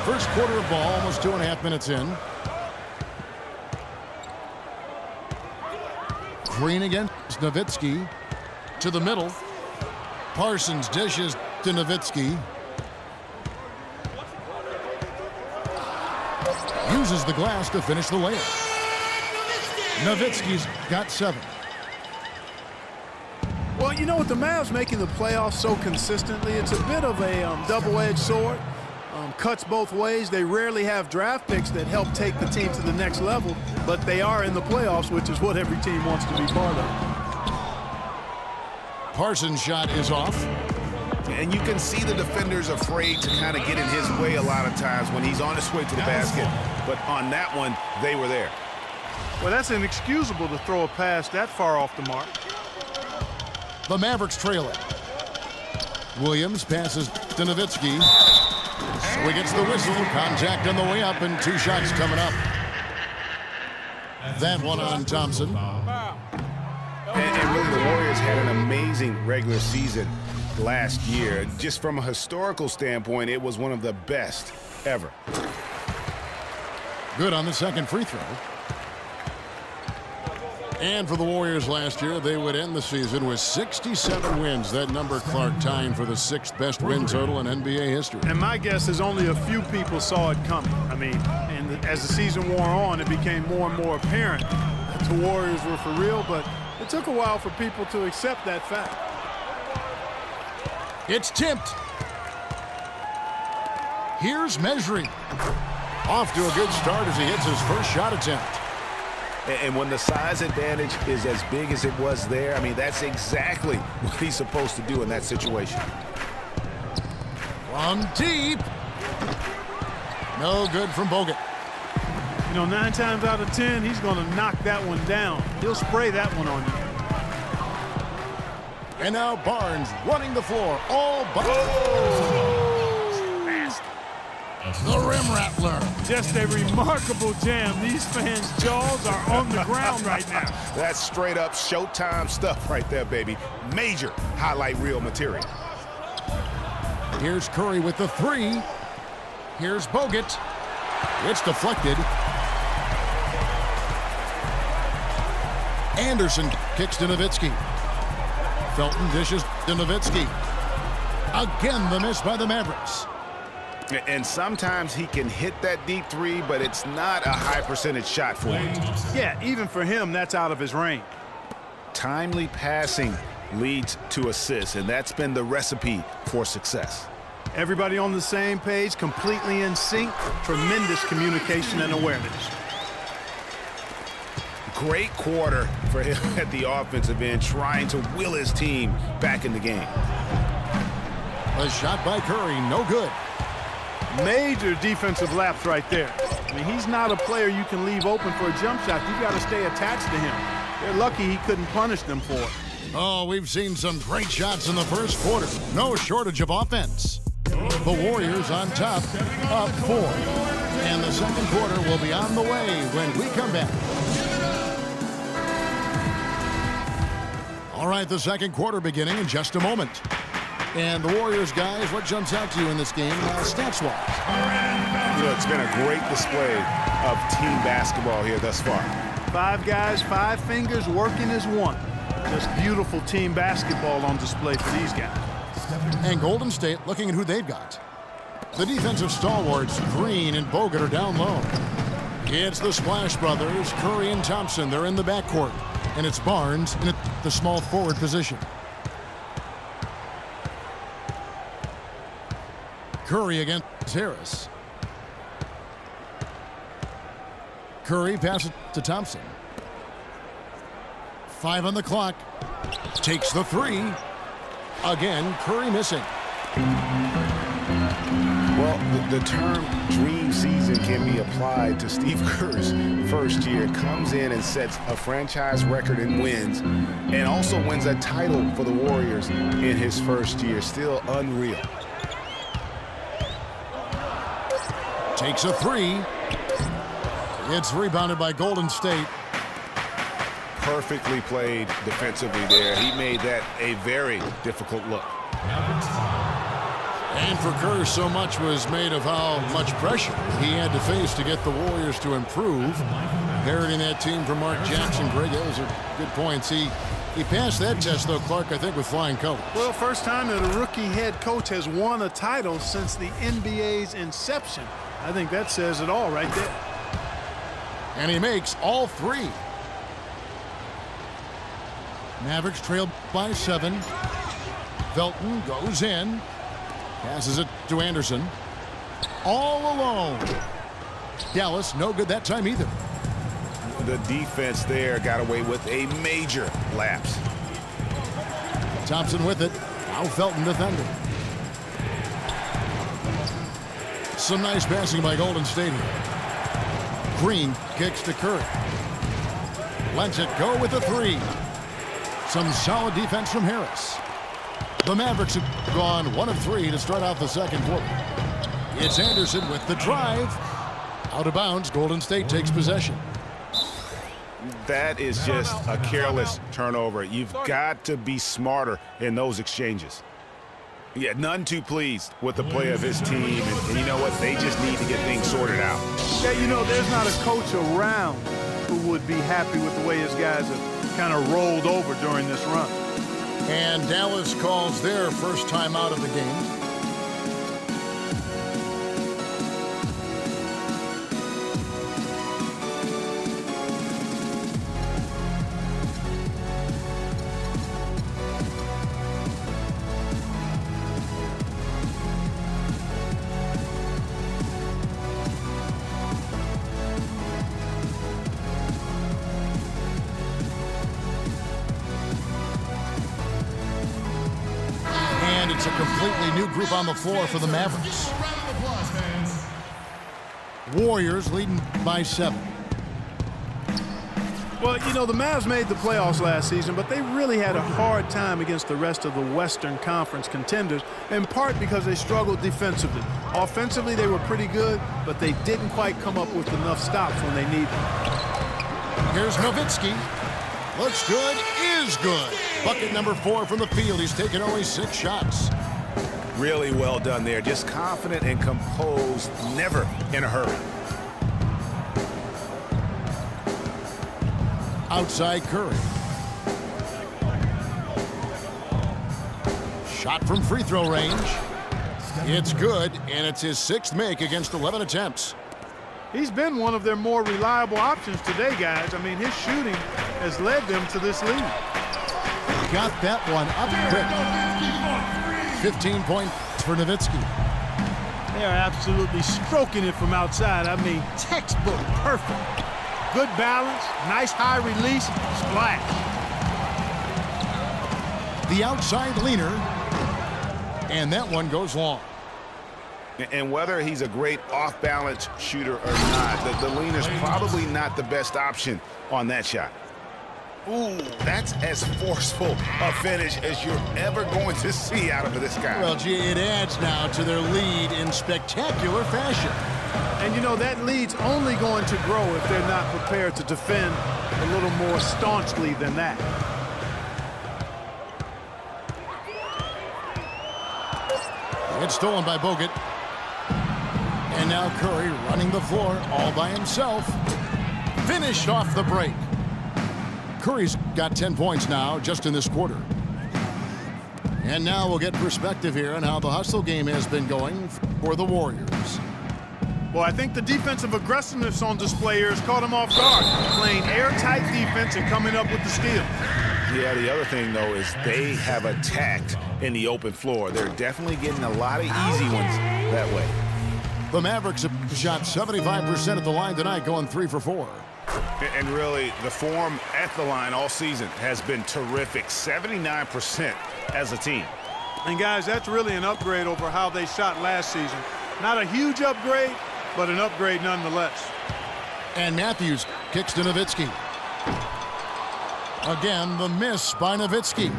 First quarter of ball, almost 2.5 minutes in. Green against Nowitzki. To the middle. Parsons dishes to Nowitzki. Uses the glass to finish the layup. Nowitzki's got 7. Well, you know, with the Mavs making the playoffs so consistently, it's a bit of a double-edged sword. Cuts both ways. They rarely have draft picks that help take the team to the next level, but they are in the playoffs, which is what every team wants to be part of. Parsons' shot is off. And you can see the defenders afraid to kind of get in his way a lot of times when he's on his way to the basket. But on that one, they were there. Well, that's inexcusable to throw a pass that far off the mark. The Mavericks trail it. Williams passes to Nowitzki. So he gets the whistle. Contact on the way up and 2 shots coming up. That one on Thompson. And really, the Warriors had an amazing regular season last year. Just from a historical standpoint, it was one of the best ever. Good on the second free throw. And for the Warriors last year, they would end the season with 67 wins. That number, Clark, tying for the 6th best win total in NBA history. And my guess is only a few people saw it coming. I mean, and as the season wore on, it became more and more apparent that the Warriors were for real, but it took a while for people to accept that fact. It's tipped. Here's measuring. Off to a good start as he hits his first shot attempt. And when the size advantage is as big as it was there, I mean, that's exactly what he's supposed to do in that situation. From deep. No good from Bogut. You know, 9 times out of 10, he's going to knock that one down. He'll spray that one on you. And now Barnes running the floor all by. The rim rattler. Just a remarkable jam. These fans' jaws are on the ground right now. That's straight up Showtime stuff right there, baby. Major highlight reel material. Here's Curry with the 3. Here's Bogut. It's deflected. Anderson kicks to Nowitzki. Felton dishes to Nowitzki. Again, the miss by the Mavericks. And sometimes he can hit that deep 3, but it's not a high percentage shot for him. Yeah, even for him, that's out of his range. Timely passing leads to assists, and that's been the recipe for success. Everybody on the same page, completely in sync, tremendous communication and awareness. Great quarter for him at the offensive end, trying to will his team back in the game. A shot by Curry, no good. Major defensive lapse right there. I mean, he's not a player you can leave open for a jump shot. You've got to stay attached to him. They're lucky he couldn't punish them for it. Oh, we've seen some great shots in the first quarter. No shortage of offense. The Warriors on top, up 4. And the second quarter will be on the way when we come back. All right, the second quarter beginning in just a moment. And the Warriors, guys, what jumps out to you in this game stats-wise? You know, it's been a great display of team basketball here thus far. 5 guys, 5 fingers working as one. Just beautiful team basketball on display for these guys. And Golden State looking at who they've got. The defensive stalwarts, Green and Bogut, are down low. It's the Splash Brothers, Curry and Thompson. They're in the backcourt. And it's Barnes in the small forward position. Curry against Harris. Curry passes to Thompson. 5 on the clock. Takes the 3. Again, Curry missing. Well, the term dream season can be applied to Steve Kerr's first year. Comes in and sets a franchise record in wins and also wins a title for the Warriors in his first year. Still unreal. Takes a 3. It's rebounded by Golden State. Perfectly played defensively there. He made that a very difficult look. And for Kerr, so much was made of how much pressure he had to face to get the Warriors to improve. Inheriting that team from Mark Jackson. Greg, those are good points. He passed that test, though, Clark, I think, with flying colors. Well, first time that a rookie head coach has won a title since the NBA's inception. I think that says it all right there. And he makes all three. Mavericks trail by 7. Felton goes in. Passes it to Anderson. All alone. Dallas, no good that time either. The defense there got away with a major lapse. Thompson with it. Now Felton defending. Some nice passing by Golden State here. Green kicks to Curry. Lets it go with a 3. Some solid defense from Harris. The Mavericks have gone 1 of 3 to start out the second quarter. It's Anderson with the drive. Out of bounds, Golden State takes possession. That is just a careless turnover. You've got to be smarter in those exchanges. Yeah, none too pleased with the play of his team. And you know what? They just need to get things sorted out. Yeah, you know, there's not a coach around who would be happy with the way his guys have kind of rolled over during this run. And Dallas calls their first time out of the game. It's a completely new group on the floor for the Mavericks. Warriors leading by 7. Well, you know, the Mavs made the playoffs last season, but they really had a hard time against the rest of the Western Conference contenders, in part because they struggled defensively. Offensively, they were pretty good, but they didn't quite come up with enough stops when they needed them. Here's Nowitzki. Looks good, is good. Bucket number 4 from the field. He's taken only 6 shots. Really well done there. Just confident and composed, never in a hurry. Outside Curry. Shot from free throw range. It's good, and it's his 6th make against 11 attempts. He's been one of their more reliable options today, guys. I mean, his shooting has led them to this lead. Got that one up quick. 15 points for Nowitzki. They are absolutely stroking it from outside. I mean, textbook perfect. Good balance, nice high release, splash. The outside leaner, and that one goes long. And whether he's a great off-balance shooter or not, the leaner's probably not the best option on that shot. Ooh, that's as forceful a finish as you're ever going to see out of this guy. Well, gee, it adds now to their lead in spectacular fashion. And, you know, that lead's only going to grow if they're not prepared to defend a little more staunchly than that. It's stolen by Bogut. And now Curry running the floor all by himself. Finished off the break. Curry's got 10 points now just in this quarter. And now we'll get perspective here on how the hustle game has been going for the Warriors. Well, I think the defensive aggressiveness on display here has caught them off guard, playing airtight defense and coming up with the steal. Yeah, the other thing, though, is they have attacked in the open floor. They're definitely getting a lot of easy ones that way. The Mavericks have shot 75% at the line tonight, going 3 for 4. And really, the form at the line all season has been terrific. 79% as a team. And, guys, that's really an upgrade over how they shot last season. Not a huge upgrade, but an upgrade nonetheless. And Matthews kicks to Nowitzki. Again, the miss by Nowitzki.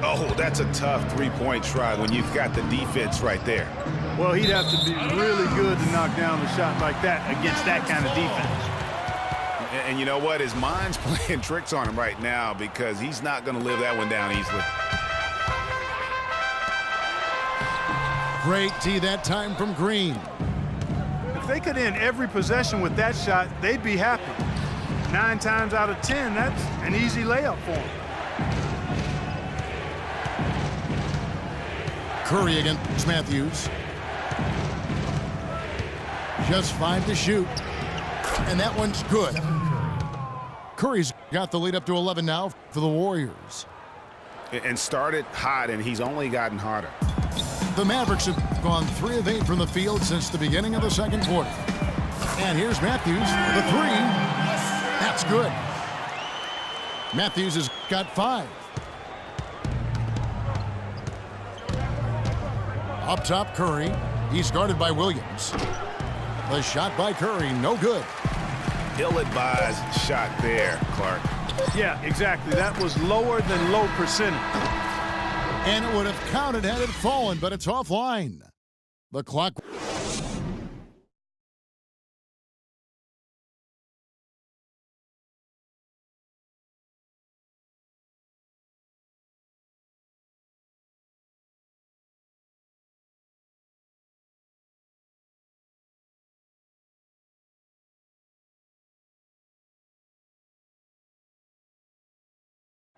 Oh, that's a tough three-point try when you've got the defense right there. Well, he'd have to be really good to knock down a shot like that against that kind of defense. And you know what? His mind's playing tricks on him right now because he's not going to live that one down easily. Great tee that time from Green. If they could end every possession with that shot, they'd be happy. 9 times out of 10, that's an easy layup for them. Curry against Matthews. Just 5 to shoot. And that one's good. Curry's got the lead up to 11 now for the Warriors. And started hot, and he's only gotten hotter. The Mavericks have gone 3 of 8 from the field since the beginning of the second quarter. And here's Matthews, the 3. That's good. Matthews has got 5. Up top, Curry. He's guarded by Williams. The shot by Curry, no good. Ill-advised shot there, Clark. Yeah, exactly. That was lower than low percentage. And it would have counted had it fallen, but it's offline. The clock.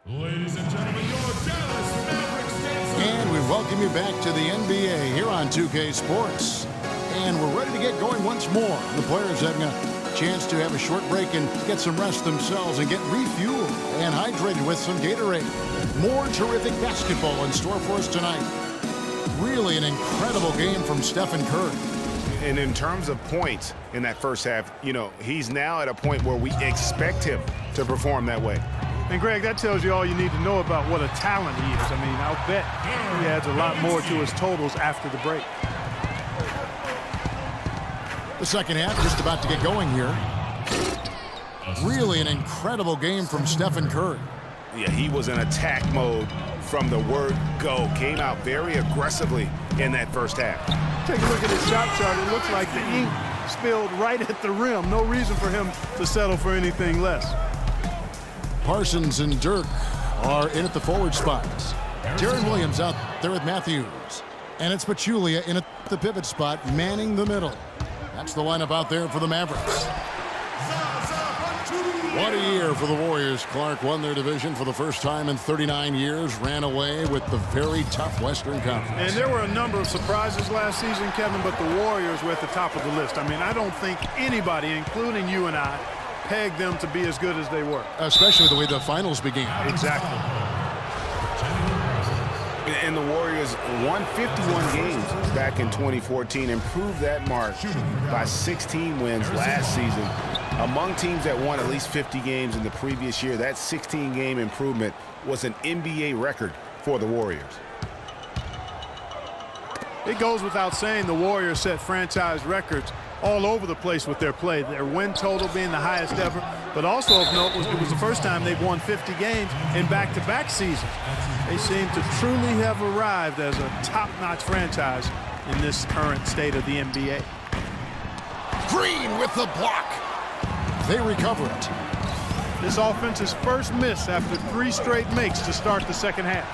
Ladies and gentlemen, your Dallas Mavericks dance. And we welcome you back to the NBA here on 2K Sports. And we're ready to get going once more. The players having a chance to have a short break and get some rest themselves and get refueled and hydrated with some Gatorade. More terrific basketball in store for us tonight. Really an incredible game from Stephen Curry. And in terms of points in that first half, you know, he's now at a point where we expect him to perform that way. And, Greg, that tells you all you need to know about what a talent he is. I mean, I'll bet he adds a lot more to his totals after the break. The second half just about to get going here. Really an incredible game from Stephen Curry. Yeah, he was in attack mode from the word go. Came out very aggressively in that first half. Take a look at his shot chart. It looks like the ink spilled right at the rim. No reason for him to settle for anything less. Parsons and Dirk are in at the forward spots. Jaron Williams out there with Matthews. And it's Pachulia in at the pivot spot, manning the middle. That's the lineup out there for the Mavericks. What a year for the Warriors. Clark won their division for the first time in 39 years, ran away with the very tough Western Conference. And there were a number of surprises last season, Kevin, but the Warriors were at the top of the list. I mean, I don't think anybody, including you and I, pegged them to be as good as they were. Especially the way the finals began. Exactly. And the Warriors won 51 games back in 2014, improved that mark by 16 wins last season. Among teams that won at least 50 games in the previous year, that 16-game improvement was an NBA record for the Warriors. It goes without saying the Warriors set franchise records all over the place with their play. Their win total being the highest ever, but also of note, it was the first time they've won 50 games in back-to-back seasons. They seem to truly have arrived as a top-notch franchise in this current state of the NBA. Green with the block. They recover it. This offense's first miss after 3 straight makes to start the second half.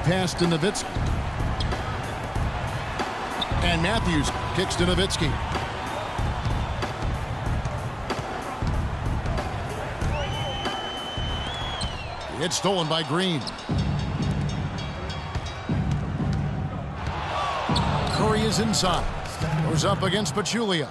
Pass to Nowitzki. And Matthews kicks to Nowitzki. It's stolen by Green. Curry is inside. Goes up against Pachulia.